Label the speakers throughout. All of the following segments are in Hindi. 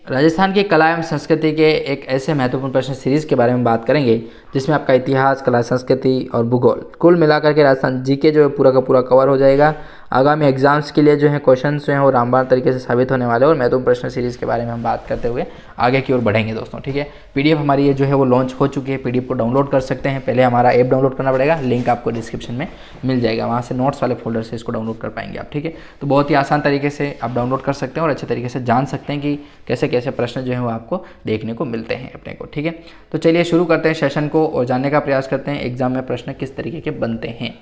Speaker 1: राजस्थान की कला एवं संस्कृति के एक ऐसे महत्वपूर्ण प्रश्न सीरीज के बारे में बात करेंगे जिसमें आपका इतिहास, कला, संस्कृति और भूगोल कुल मिलाकर के राजस्थान जीके जो है पूरा का पूरा कवर हो जाएगा। आगामी एग्जाम्स के लिए जो है क्वेश्चन जो हैं वो रामबाण तरीके से साबित होने वाले और महत्वपूर्ण प्रश्न सीरीज के बारे में हम बात करते हुए आगे की ओर बढ़ेंगे दोस्तों। ठीक है, पीडीएफ हमारी ये जो है वो लॉन्च हो चुकी है। पीडीएफ को डाउनलोड कर सकते हैं। पहले हमारा ऐप डाउनलोड करना पड़ेगा, लिंक आपको डिस्क्रिप्शन में मिल जाएगा, वहाँ से नोट्स वाले फोल्डर से इसको डाउनलोड कर पाएंगे आप। ठीक है, तो बहुत ही आसान तरीके से आप डाउनलोड कर सकते हैं और अच्छे तरीके से जान सकते हैं कि कैसे कैसे प्रश्न जो है वो आपको देखने को मिलते हैं अपने को। ठीक है, तो चलिए शुरू करते हैं सेशन को और जानने का प्रयास करते हैं एग्जाम में प्रश्न किस तरीके के बनते हैं।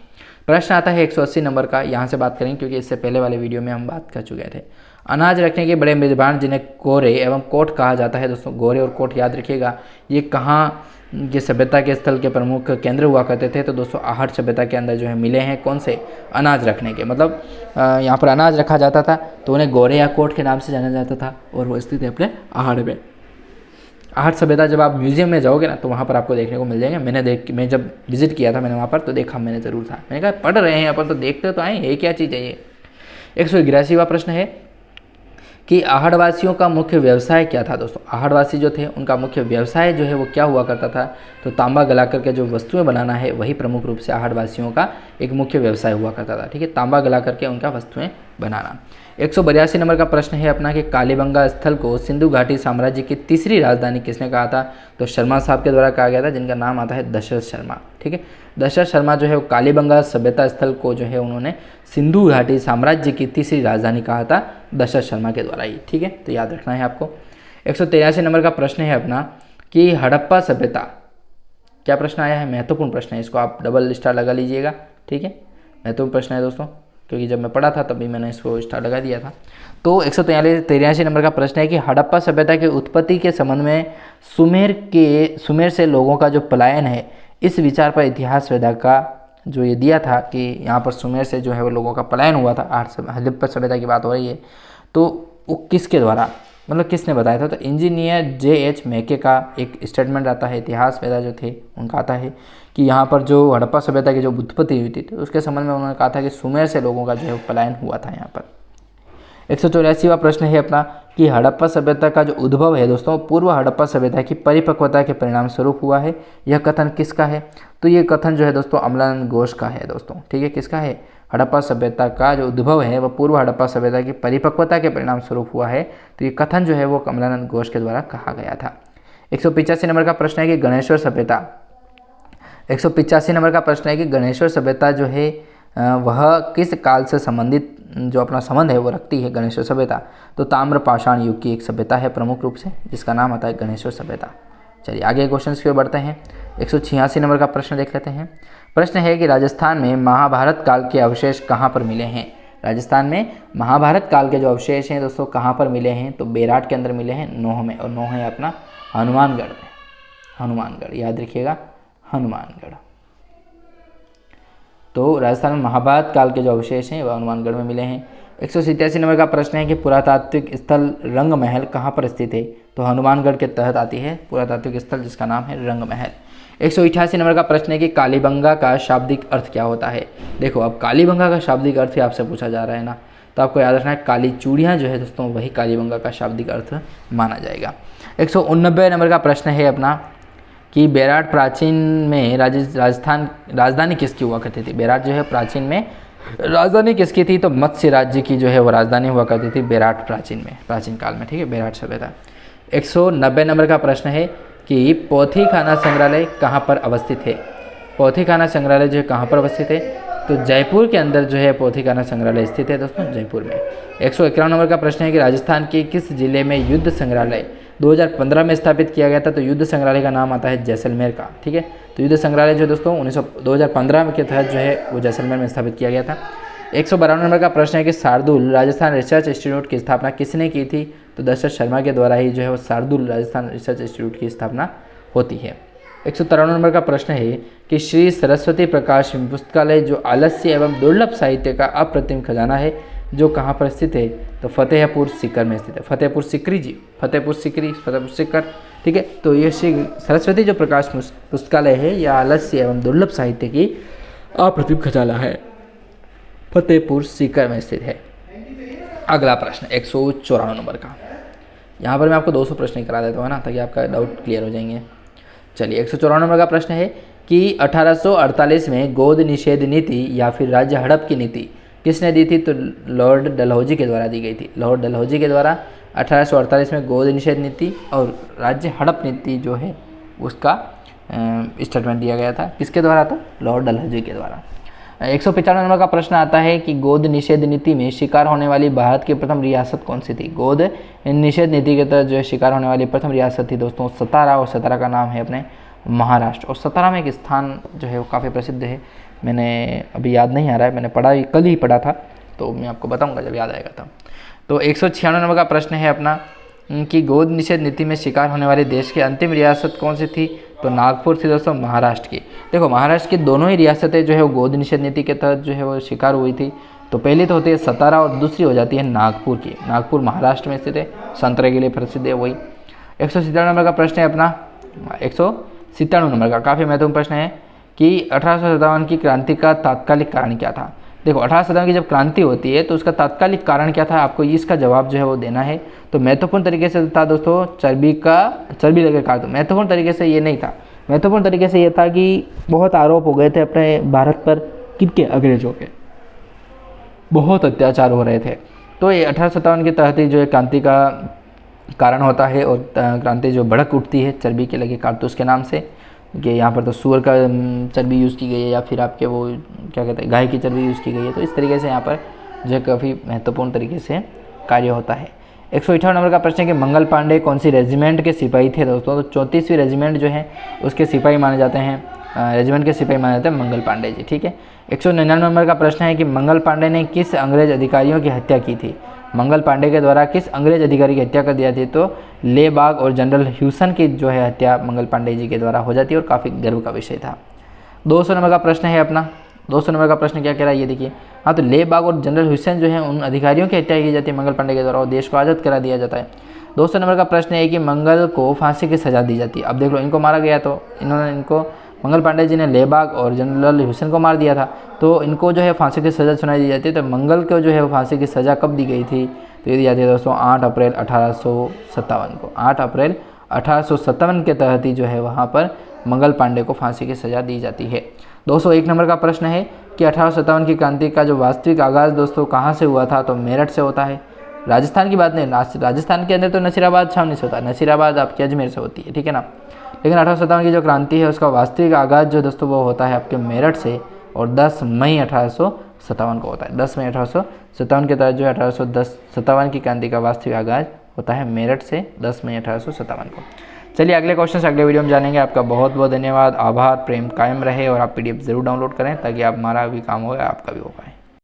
Speaker 1: प्रश्न आता है 180 नंबर का, यहाँ से बात करेंगे क्योंकि इससे पहले वाले वीडियो में हम बात कर चुके थे। अनाज रखने के बड़े मेजबान जिन्हें गोरे एवं कोट कहा जाता है। दोस्तों गोरे और कोट याद रखिएगा, ये कहाँ के सभ्यता के स्थल के प्रमुख केंद्र हुआ करते थे। तो दोस्तों आहट सभ्यता के अंदर जो है मिले हैं। कौन से? अनाज रखने के, मतलब यहाँ पर अनाज रखा जाता था तो उन्हें गोरे या कोट के नाम से जाना जाता था और वो स्थित है अपने आहट में। आहट सभ्यता जब आप म्यूजियम में जाओगे ना तो वहाँ पर आपको देखने को मिल जाएंगे। मैं जब विजिट किया था मैंने वहाँ पर तो देखा मैंने ज़रूर था। मैंने कहा पढ़ रहे हैं यहाँ पर तो देखते तो आए, ये क्या चीज़ है ये। 181वां प्रश्न है कि आहड़वासियों का मुख्य व्यवसाय क्या था। दोस्तों आहड़वासी जो थे उनका मुख्य व्यवसाय जो है वो क्या हुआ करता था। तो तांबा गलाकर के जो वस्तुएं बनाना है वही प्रमुख रूप से आहड़वासियों का एक मुख्य व्यवसाय हुआ करता था। ठीक है, तांबा गला करके उनका वस्तुएं बनाना। 182 नंबर का प्रश्न है अपना कि कालीबंगा स्थल को सिंधु घाटी साम्राज्य की तीसरी राजधानी किसने कहा था। तो शर्मा साहब के द्वारा कहा गया था, जिनका नाम आता है दशरथ शर्मा। ठीक है, दशरथ शर्मा जो है वो कालीबंगा सभ्यता स्थल को जो है उन्होंने सिंधु घाटी साम्राज्य की तीसरी राजधानी कहा था दशरथ शर्मा के द्वारा ही। ठीक है, तो याद रखना है आपको। 183 नंबर का प्रश्न है अपना कि हड़प्पा सभ्यता, क्या प्रश्न आया है, महत्वपूर्ण प्रश्न है, इसको आप डबल स्टार लगा लीजिएगा। ठीक है, महत्वपूर्ण प्रश्न है दोस्तों, क्योंकि जब मैं पढ़ा था तभी मैंने इसको स्टार लगा दिया था। तो 183 नंबर का प्रश्न है कि हड़प्पा सभ्यता की उत्पत्ति के संबंध में सुमेर से लोगों का जो पलायन है, इस विचार पर इतिहास वेदा का जो ये दिया था कि यहाँ पर सुमेर से जो है वो लोगों का पलायन हुआ था। हड़प्पा सभ्यता की बात हो रही है, तो वो किसके द्वारा, मतलब किसने बताया था। तो इंजीनियर J.H. मैके का एक स्टेटमेंट आता है, इतिहास वेदा जो थे उनका आता है कि यहाँ पर जो हड़प्पा सभ्यता की जो उत्पत्ति हुई थी तो उसके संबंध में उन्होंने कहा था कि सुमेर से लोगों का जो है पलायन हुआ था यहाँ पर। 184वां प्रश्न है अपना कि हड़प्पा सभ्यता का जो उद्भव है दोस्तों पूर्व हड़प्पा सभ्यता की परिपक्वता के परिणाम स्वरूप हुआ है। यह कथन किसका है। तो ये कथन जो है दोस्तों अमलानंद घोष का है दोस्तों। ठीक है, किसका है, हड़प्पा सभ्यता का जो उद्भव है वह पूर्व हड़प्पा सभ्यता की परिपक्वता के परिणाम स्वरूप हुआ है। तो ये कथन जो है वो अमलानंद घोष के द्वारा कहा गया था। 185 नंबर का प्रश्न है कि गणेश्वर सभ्यता, 185 नंबर का प्रश्न है कि गणेश्वर सभ्यता जो है वह किस काल से संबंधित जो अपना संबंध है वो रखती है गणेश्वर सभ्यता। तो ताम्र पाषाण युग की एक सभ्यता है प्रमुख रूप से, जिसका नाम आता है गणेश्वर सभ्यता। चलिए आगे क्वेश्चन की ओर बढ़ते हैं। 186 नंबर का प्रश्न देख लेते हैं। प्रश्न है कि राजस्थान में महाभारत काल के अवशेष कहाँ पर मिले हैं। राजस्थान में महाभारत काल के जो अवशेष हैं दोस्तों कहाँ पर मिले हैं। तो बेराट के अंदर मिले हैं, नोह में, और नोह है अपना हनुमानगढ़ में। हनुमानगढ़ याद रखिएगा, हनुमानगढ़। तो राजस्थान में महाभारत काल के जो अवशेष हैं वह हनुमानगढ़ में मिले हैं। 187 नंबर का प्रश्न है कि पुरातात्विक स्थल रंग महल कहाँ पर स्थित है। तो हनुमानगढ़ के तहत आती है पुरातात्विक स्थल जिसका नाम है रंग महल। 188 नंबर का प्रश्न है कि कालीबंगा का शाब्दिक अर्थ क्या होता है। देखो अब कालीबंगा का शाब्दिक अर्थ ही आपसे पूछा जा रहा है ना, तो आपको याद रखना है काली चूड़ियाँ जो है दोस्तों वही कालीबंगा का शाब्दिक अर्थ माना जाएगा। 189 नंबर का प्रश्न है अपना कि बेराट प्राचीन में राजस्थान राजधानी किसकी हुआ करती थी। बेराट जो है प्राचीन में राजधानी किसकी थी। तो मत्स्य राज्य की जो है वो राजधानी हुआ करती थी बेराट प्राचीन काल में। ठीक है, बेराट सभ्यता। 190 नंबर का प्रश्न है कि पोथी खाना संग्रहालय कहाँ पर अवस्थित है। पोथी खाना संग्रहालय जो है कहाँ पर अवस्थित है। तो जयपुर के अंदर जो है पोथी खाना संग्रहालय स्थित है दोस्तों, जयपुर में। 151 नंबर का प्रश्न है कि राजस्थान के किस जिले में युद्ध संग्रहालय 2015 में स्थापित किया गया था। तो युद्ध संग्रहालय का नाम आता है जैसलमेर का। ठीक है, तो युद्ध संग्रहालय जो दोस्तों 2015 के तहत जो है वो जैसलमेर में स्थापित किया गया था। 152 नंबर का प्रश्न है कि शार्दुल राजस्थान रिसर्च इंस्टीट्यूट की स्थापना किसने की थी। तो दशरथ शर्मा के द्वारा ही जो है वो शार्दुल राजस्थान रिसर्च इंस्टीट्यूट की स्थापना होती है। 153 नंबर का प्रश्न है कि श्री सरस्वती प्रकाश पुस्तकालय जो आलस्य एवं दुर्लभ साहित्य का अप्रतिम खजाना है जो कहाँ पर स्थित है। तो फतेहपुर सीकर में स्थित है। फतेहपुर सीकर। ठीक है, तो ये श्री सरस्वती जो प्रकाश पुस्तकालय है यह आलस्य एवं दुर्लभ साहित्य की अप्रतिम खजाना है, फतेहपुर सीकर में स्थित है। अगला प्रश्न 154 नंबर का यहाँ पर मैं आपको 200 प्रश्न ही करा देता हूँ ना, ताकि आपका डाउट क्लियर हो जाएंगे। चलिए 154 नंबर का प्रश्न है कि 1848 में गोद निषेध नीति या फिर राज्य हड़प की नीति किसने दी थी? तो लॉर्ड डलहौजी के द्वारा दी गई थी। लॉर्ड डलहौजी के द्वारा 1848 में गोद निषेध नीति और राज्य हड़प नीति जो है उसका स्टेटमेंट दिया गया था। किसके द्वारा था? लॉर्ड डलहौजी के द्वारा। 195 नंबर का प्रश्न आता है कि गोद निषेध नीति में शिकार होने वाली भारत की प्रथम रियासत कौन सी थी? गोद निषेध नीति के तहत जो है शिकार होने वाली प्रथम रियासत थी दोस्तों सतारा, और सतारा का नाम है अपने महाराष्ट्र। और सतारा में एक स्थान जो है वो काफ़ी प्रसिद्ध है, मैंने अभी याद नहीं आ रहा है, मैंने पढ़ा कल ही पढ़ा था, तो मैं आपको बताऊँगा जब याद आएगा तब। तो 196 नंबर का प्रश्न है अपना कि गोद निषेध नीति में शिकार होने वाले देश की अंतिम रियासत कौन सी थी? तो नागपुर थी दोस्तों, महाराष्ट्र की। देखो महाराष्ट्र की दोनों ही रियासतें जो है वो गोद निषेध नीति के तहत जो है वो शिकार हुई थी। तो पहली तो होती है सतारा और दूसरी हो जाती है नागपुर की। नागपुर महाराष्ट्र में स्थित है, संतरे के लिए प्रसिद्ध है वही। 197 नंबर का प्रश्न है अपना 197 नंबर का, काफ़ी महत्वपूर्ण प्रश्न है कि 1857 की क्रांति का तात्कालिक कारण क्या था? देखो 1857 की जब क्रांति होती है तो उसका तात्कालिक कारण क्या था, आपको इसका जवाब जो है वो देना है। तो महत्वपूर्ण तरीके से था दोस्तों चर्बी लगे कार। तो महत्वपूर्ण तरीके से ये नहीं था, महत्वपूर्ण तरीके से ये था कि बहुत आरोप हो गए थे अपने भारत पर, किनके? अंग्रेजों के, बहुत अत्याचार हो रहे थे। तो ये 1857 के तहत ही जो है क्रांति का कारण होता है, और क्रांति जो भड़क उठती है चर्बी के लगे कारतूस के नाम से, कि यहाँ पर तो सूअर का चर्बी यूज़ की गई है, या फिर आपके वो क्या कहते हैं गाय की चर्बी यूज़ की गई है। तो इस तरीके से यहाँ पर जो है काफ़ी महत्वपूर्ण तरीके से कार्य होता है। 158 नंबर का प्रश्न है कि मंगल पांडे कौन सी रेजिमेंट के सिपाही थे दोस्तों? तो 34वीं रेजिमेंट जो है उसके सिपाही माने जाते हैं, रेजिमेंट के सिपाही माने जाते हैं मंगल पांडे जी, ठीक है। 199 नंबर का प्रश्न है कि मंगल पांडे ने किस अंग्रेज अधिकारियों की हत्या की थी? मंगल पांडे के द्वारा किस अंग्रेज अधिकारी की हत्या कर दिया थी? तो लेबाग और जनरल ह्यूसन की जो है हत्या मंगल पांडे जी के द्वारा हो जाती है, और काफ़ी गर्व का विषय था। 200 नंबर का प्रश्न है अपना, 200 नंबर का प्रश्न क्या कह रहा है ये देखिए। हाँ, तो लेबाग और जनरल ह्यूसन जो है उन अधिकारियों की हत्या की जाती है मंगल पांडे के द्वारा, और देश को आज़ाद करा दिया जाता है। 200 नंबर का प्रश्न है कि मंगल को फांसी की सज़ा दी जाती है। अब देख लो, इनको मारा गया तो इनको मंगल पांडे जी ने लेबाग और जनरल ह्यूसन को मार दिया था, तो इनको जो है फांसी की सज़ा सुनाई दी जाती है। तो मंगल को जो है फांसी की सज़ा कब दी गई थी? तो ये दी जाती है दोस्तों 8 अप्रैल 1857 को। 8 अप्रैल 1857 के तहत ही जो है वहाँ पर मंगल पांडे को फांसी की सज़ा दी जाती है। 201 नंबर का प्रश्न है कि 1857 की क्रांति का जो वास्तविक आगाज़ दोस्तों कहाँ से हुआ था? तो मेरठ से होता है। राजस्थान की बात नहीं, राजस्थान के अंदर तो नसीराबाद छावनी से होता है, नसीराबाद आपके अजमेर से होती है, ठीक है ना। लेकिन 1857 की जो क्रांति है उसका वास्तविक आगाज़ जो दोस्तों वो होता है आपके मेरठ से, और 10 मई 1857 को होता है। 10 मई 1857 के तहत जो है 1857 की क्रांति का वास्तविक आगाज़ होता है मेरठ से 10 मई 1857 को। चलिए अगले क्वेश्चन से अगले वीडियो में जानेंगे। आपका बहुत बहुत धन्यवाद, आभार, प्रेम कायम रहे, और आप PDF ज़रूर डाउनलोड करें ताकि आप हमारा भी काम हो आपका भी हो पाए।